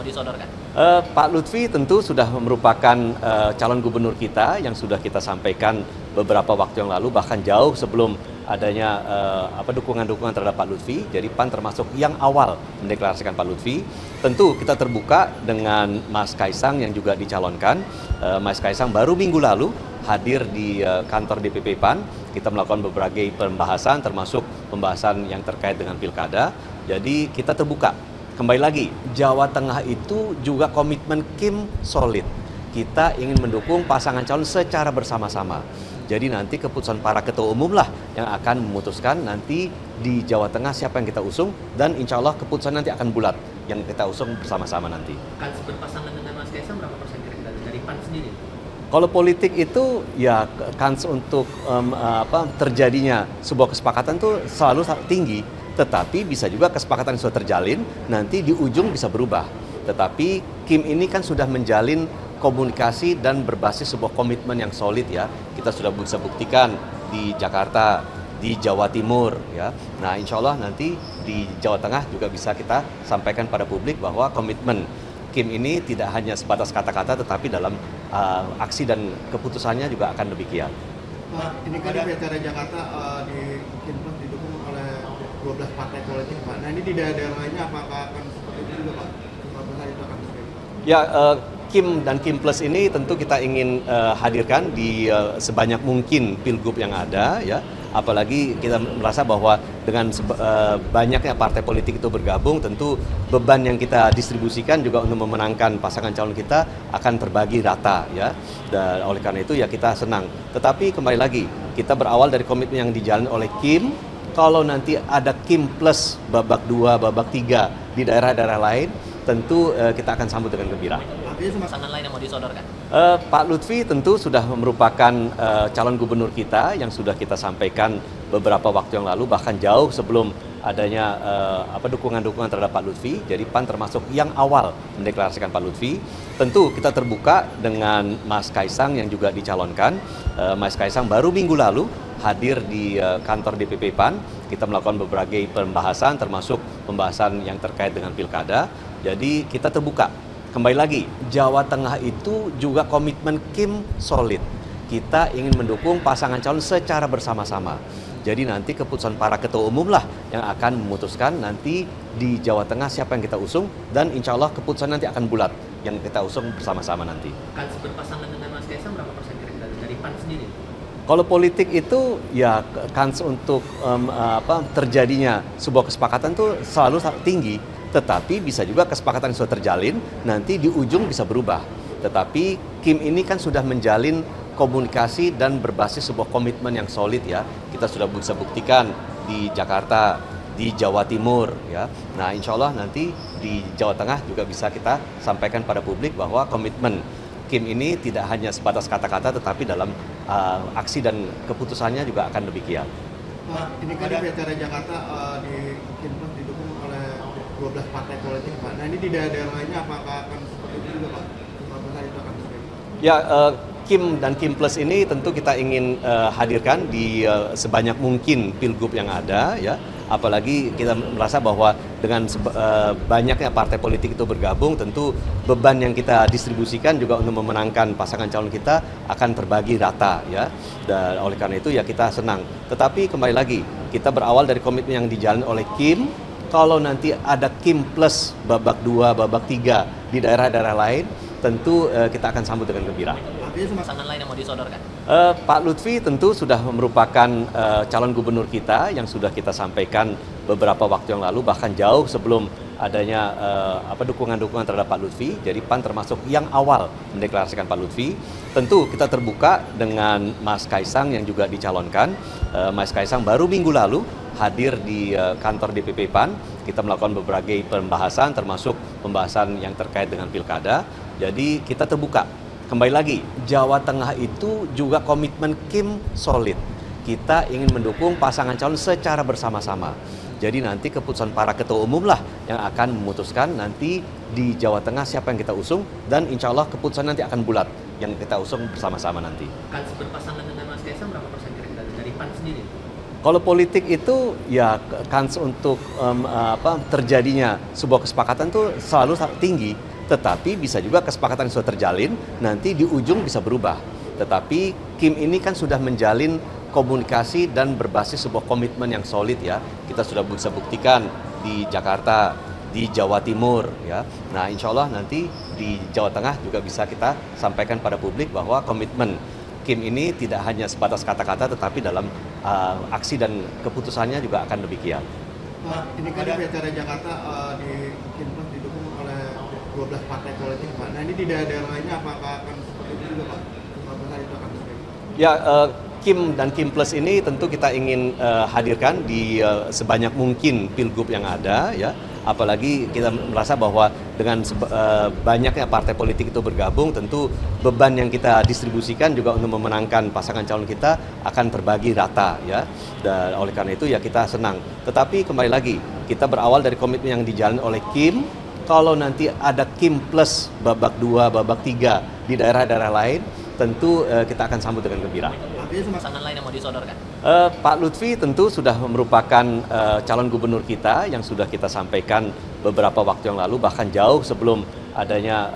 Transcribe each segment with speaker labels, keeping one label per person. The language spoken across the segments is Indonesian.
Speaker 1: mau disodorkan?
Speaker 2: Pak Lutfi tentu sudah merupakan calon gubernur kita yang sudah kita sampaikan beberapa waktu yang lalu, bahkan jauh sebelum adanya dukungan-dukungan terhadap Pak Lutfi. Jadi PAN termasuk yang awal mendeklarasikan Pak Lutfi. Tentu kita terbuka dengan Mas Kaisang yang juga dicalonkan. Mas Kaisang baru minggu lalu hadir di kantor DPP PAN. Kita melakukan berbagai pembahasan, termasuk pembahasan yang terkait dengan pilkada. Jadi kita terbuka. Kembali lagi, Jawa Tengah itu juga komitmen Kim solid. Kita ingin mendukung pasangan calon secara bersama-sama. Jadi nanti keputusan para ketua umum lah yang akan memutuskan nanti di Jawa Tengah siapa yang kita usung, dan insya Allah keputusan nanti akan bulat yang kita usung bersama-sama nanti.
Speaker 1: Kan berpasangan dengan Mas Kaisang berapa persen kira-kira dari PAN sendiri?
Speaker 2: Kalau politik itu ya kans untuk terjadinya sebuah kesepakatan tuh selalu tinggi. Tetapi bisa juga kesepakatan yang sudah terjalin nanti di ujung bisa berubah. Tetapi Kim ini kan sudah menjalin komunikasi dan berbasis sebuah komitmen yang solid ya. Kita sudah bisa buktikan di Jakarta, di Jawa Timur ya. Nah, insya Allah nanti di Jawa Tengah juga bisa kita sampaikan pada publik bahwa komitmen Kim ini tidak hanya sebatas kata-kata, tetapi dalam aksi dan keputusannya juga akan demikian.
Speaker 3: Pak, ini kan di Pilkada Jakarta di Kinpres didukung oleh 12 partai politik, Pak. Nah, ini di daerah lainnya apakah akan seperti itu juga, Pak? Berapa besar itu akan seperti itu?
Speaker 2: Ya, Kim dan Kim Plus ini tentu kita ingin hadirkan di sebanyak mungkin pilgub yang ada ya. Apalagi kita merasa bahwa dengan banyaknya partai politik itu bergabung, tentu beban yang kita distribusikan juga untuk memenangkan pasangan calon kita akan terbagi rata ya. Dan oleh karena itu ya kita senang. Tetapi kembali lagi, kita berawal dari komitmen yang dijalin oleh Kim. Kalau nanti ada Kim Plus babak 2, babak 3 di daerah-daerah lain, tentu kita akan sambut dengan gembira.
Speaker 1: Pasangan lain yang mau disodorkan?
Speaker 2: Pak Lutfi tentu sudah merupakan calon gubernur kita yang sudah kita sampaikan beberapa waktu yang lalu, bahkan jauh sebelum adanya dukungan-dukungan terhadap Pak Lutfi. Jadi PAN termasuk yang awal mendeklarasikan Pak Lutfi. Tentu kita terbuka dengan Mas Kaisang yang juga dicalonkan. Mas Kaisang baru minggu lalu hadir di kantor DPP PAN. Kita melakukan berbagai pembahasan, termasuk pembahasan yang terkait dengan pilkada. Jadi kita terbuka. Kembali lagi, Jawa Tengah itu juga komitmen Kim solid. Kita ingin mendukung pasangan calon secara bersama-sama. Jadi nanti keputusan para ketua umum lah yang akan memutuskan nanti di Jawa Tengah siapa yang kita usung, dan insya Allah keputusan nanti akan bulat yang kita usung bersama-sama nanti.
Speaker 1: Kan berpasangan dengan Mas Kaisang berapa persen kira-kira dari PAN sendiri?
Speaker 2: Kalau politik itu ya kans untuk terjadinya sebuah kesepakatan tuh selalu tinggi. Tetapi bisa juga kesepakatan yang sudah terjalin nanti di ujung bisa berubah. Tetapi Kim ini kan sudah menjalin komunikasi dan berbasis sebuah komitmen yang solid ya. Kita sudah bisa buktikan di Jakarta, di Jawa Timur ya. Nah, insya Allah nanti di Jawa Tengah juga bisa kita sampaikan pada publik bahwa komitmen Kim ini tidak hanya sebatas kata-kata, tetapi dalam aksi dan keputusannya juga akan demikian.
Speaker 3: Pak, ini kan di Pilkada Jakarta di Kinpres didukung oleh 12 partai politik, Pak. Nah, ini di daerah lainnya apakah akan seperti itu juga, Pak? Berapa besar itu akan seperti itu?
Speaker 2: Ya, Kim dan Kim Plus ini tentu kita ingin hadirkan di sebanyak mungkin pilgub yang ada ya. Apalagi kita merasa bahwa dengan banyaknya partai politik itu bergabung, tentu beban yang kita distribusikan juga untuk memenangkan pasangan calon kita akan terbagi rata ya. Dan oleh karena itu ya kita senang. Tetapi kembali lagi, kita berawal dari komitmen yang dijalin oleh Kim. Kalau nanti ada Kim Plus babak 2, babak 3 di daerah-daerah lain, tentu kita akan sambut dengan gembira.
Speaker 1: Pasangan lain yang mau disodorkan?
Speaker 2: Pak Lutfi tentu sudah merupakan calon gubernur kita yang sudah kita sampaikan beberapa waktu yang lalu, bahkan jauh sebelum adanya dukungan-dukungan terhadap Pak Lutfi. Jadi PAN termasuk yang awal mendeklarasikan Pak Lutfi. Tentu kita terbuka dengan Mas Kaisang yang juga dicalonkan. Mas Kaisang baru minggu lalu hadir di kantor DPP PAN. Kita melakukan berbagai pembahasan, termasuk pembahasan yang terkait dengan pilkada. Jadi kita terbuka. Kembali lagi, Jawa Tengah itu juga komitmen Kim solid. Kita ingin mendukung pasangan calon secara bersama-sama. Jadi nanti keputusan para ketua umum lah yang akan memutuskan nanti di Jawa Tengah siapa yang kita usung, dan insya Allah keputusan nanti akan bulat yang kita usung bersama-sama nanti.
Speaker 1: Kan berpasangan dengan Mas Kaisang berapa persen kira-kira dari PAN sendiri?
Speaker 2: Kalau politik itu ya kans untuk terjadinya sebuah kesepakatan tuh selalu tinggi. tetapi bisa juga kesepakatan yang sudah terjalin nanti di ujung bisa berubah. Tetapi Kim ini kan sudah menjalin komunikasi dan berbasis sebuah komitmen yang solid ya. Kita sudah bisa buktikan di Jakarta, di Jawa Timur ya. Nah, insya Allah nanti di Jawa Tengah juga bisa kita sampaikan pada publik bahwa komitmen Kim ini tidak hanya sebatas kata-kata tetapi dalam aksi dan keputusannya juga akan demikian.
Speaker 3: Pak, ini kan di Pilkada Jakarta di Kinpres didukung oleh 12 partai politik, Pak. Nah, ini di daerah lainnya apakah akan seperti itu juga, Pak? Apakah itu akan seperti itu?
Speaker 2: Ya, Kim dan Kim Plus ini tentu kita ingin hadirkan di sebanyak mungkin pilgub yang ada ya. Apalagi kita merasa bahwa dengan banyaknya partai politik itu bergabung, tentu beban yang kita distribusikan juga untuk memenangkan pasangan calon kita akan terbagi rata ya. Dan oleh karena itu ya kita senang. Tetapi kembali lagi, kita berawal dari komitmen yang dijalin oleh Kim. Kalau nanti ada Kim Plus babak 2, babak 3 di daerah-daerah lain, tentu kita akan sambut dengan gembira.
Speaker 1: Pasangan lain yang mau disodorkan?
Speaker 2: Pak Lutfi tentu sudah merupakan calon gubernur kita yang sudah kita sampaikan beberapa waktu yang lalu, bahkan jauh sebelum adanya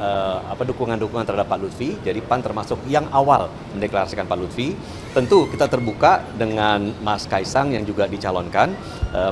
Speaker 2: dukungan-dukungan terhadap Pak Lutfi. Jadi PAN termasuk yang awal mendeklarasikan Pak Lutfi. Tentu kita terbuka dengan Mas Kaisang yang juga dicalonkan.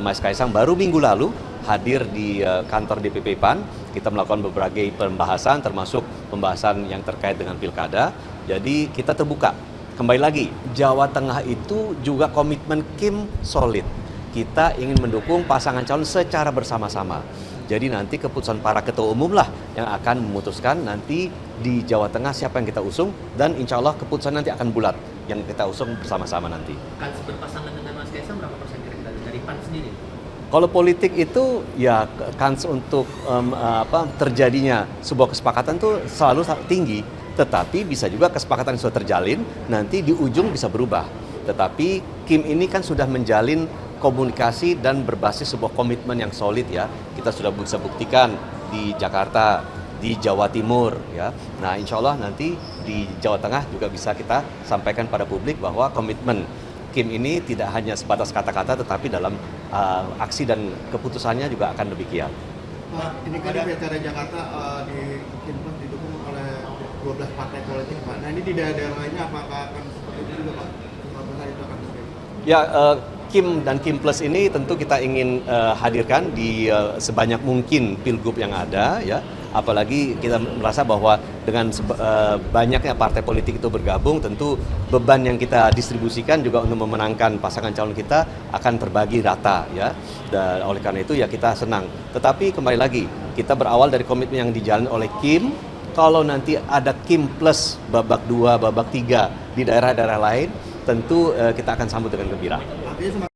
Speaker 2: Mas Kaisang baru minggu lalu hadir di kantor DPP PAN. Kita melakukan berbagai pembahasan termasuk pembahasan yang terkait dengan pilkada. Jadi kita terbuka. Kembali lagi, Jawa Tengah itu juga komitmen Kim solid. Kita ingin mendukung pasangan calon secara bersama-sama. Jadi nanti keputusan para ketua umum lah yang akan memutuskan nanti di Jawa Tengah siapa yang kita usung, dan insya Allah keputusan nanti akan bulat yang kita usung bersama-sama nanti.
Speaker 1: Kans berpasangan dengan Mas Kaisang berapa persen kira-kira dari PAN sendiri?
Speaker 2: Kalau politik itu ya kans untuk terjadinya sebuah kesepakatan tuh selalu tinggi. Tetapi bisa juga kesepakatan yang sudah terjalin nanti di ujung bisa berubah. Tetapi Kim ini kan sudah menjalin komunikasi dan berbasis sebuah komitmen yang solid ya. Kita sudah bisa buktikan di Jakarta, di Jawa Timur ya. Nah, insya Allah nanti di Jawa Tengah juga bisa kita sampaikan pada publik bahwa komitmen Kim ini tidak hanya sebatas kata-kata tetapi dalam aksi dan keputusannya juga akan demikian.
Speaker 3: Pak, ini kan di Pilkada Jakarta di Kinpres didukung oleh 12 partai politik, Pak. Nah, ini di daerah lainnya apakah akan seperti itu juga, Pak? Apakah itu akan seperti itu?
Speaker 2: Ya, Kim dan Kim Plus ini tentu kita ingin hadirkan di sebanyak mungkin pilgub yang ada ya. Apalagi kita merasa bahwa dengan banyaknya partai politik itu bergabung, tentu beban yang kita distribusikan juga untuk memenangkan pasangan calon kita akan terbagi rata ya. Dan oleh karena itu ya kita senang. Tetapi kembali lagi, kita berawal dari komitmen yang dijalin oleh Kim. Kalau nanti ada Kim Plus babak 2, babak 3 di daerah-daerah lain, tentu kita akan sambut dengan gembira.
Speaker 3: Artinya